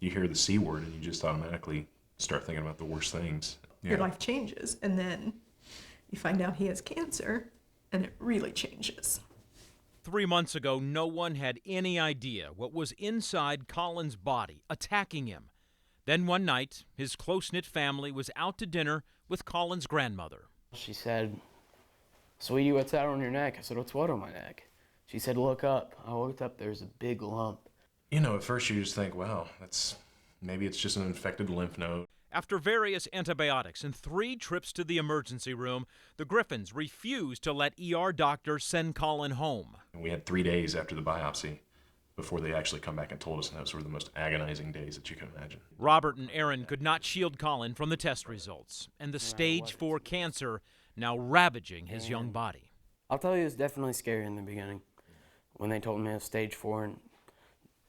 you hear the C word and you just automatically start thinking about the worst things. Your life changes, and then you find out he has cancer, and it really changes. 3 months ago, no one had any idea what was inside Colin's body, attacking him. Then one night, his close-knit family was out to dinner with Colin's grandmother. She said, "Sweetie, what's that on your neck?" I said, "What's what on my neck?" She said, "Look up." I looked up, there's a big lump. At first you just think, well, maybe it's just an infected lymph node. After various antibiotics and 3 trips to the emergency room, the Griffins refused to let ER doctors send Colin home. And we had 3 days after the biopsy before they actually come back and told us, and those were the most agonizing days that you can imagine. Robert and Aaron could not shield Colin from the test results, and the stage 4 cancer now ravaging his young body. I'll tell you, it was definitely scary in the beginning when they told me it was stage 4 and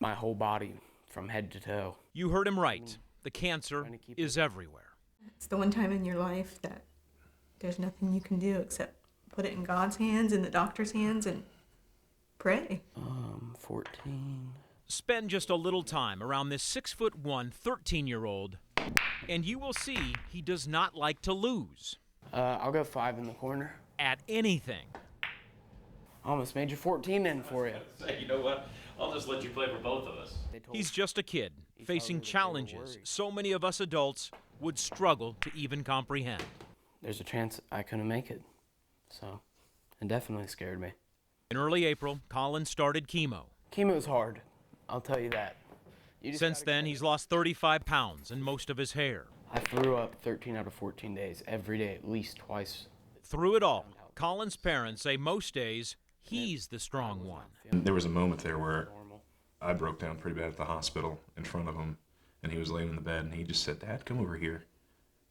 my whole body from head to toe. You heard him right. The cancer is everywhere. It's the one time in your life that there's nothing you can do except put it in God's hands, in the doctor's hands, and pray. 14. Spend just a little time around this 6'1", 13-year-old, and you will see he does not like to lose. I'll go 5 in the corner. At anything. Almost made your 14 in for you. You know what? I'll just let you play for both of us. He's just a kid, facing challenges so many of us adults would struggle to even comprehend. There's a chance I couldn't make it, so it definitely scared me. In early April, Colin started chemo. Chemo is hard, I'll tell you that. Since then, he's lost 35 pounds and most of his hair. I threw up 13 out of 14 days, every day, at least twice. Through it all, Colin's parents say most days he's the strong one. And there was a moment there where I broke down pretty bad at the hospital in front of him, and he was laying in the bed, and he just said, "Dad, come over here."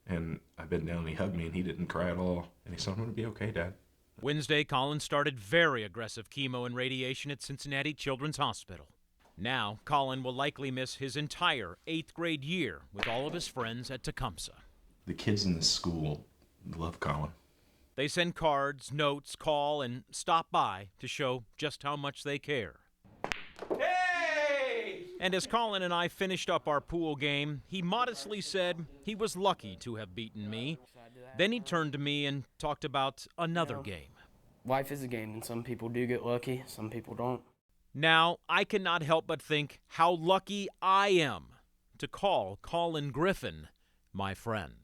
And I bent down, and he hugged me, and he didn't cry at all. And he said, "I'm going to be okay, Dad." Wednesday, Colin started very aggressive chemo and radiation at Cincinnati Children's Hospital. Now, Colin will likely miss his entire 8th grade year with all of his friends at Tecumseh. The kids in this school love Colin. They send cards, notes, call, and stop by to show just how much they care. Hey! And as Colin and I finished up our pool game, he modestly said he was lucky to have beaten me. Then he turned to me and talked about another game. Life is a game, and some people do get lucky, some people don't. Now, I cannot help but think how lucky I am to call Colin Griffin my friend.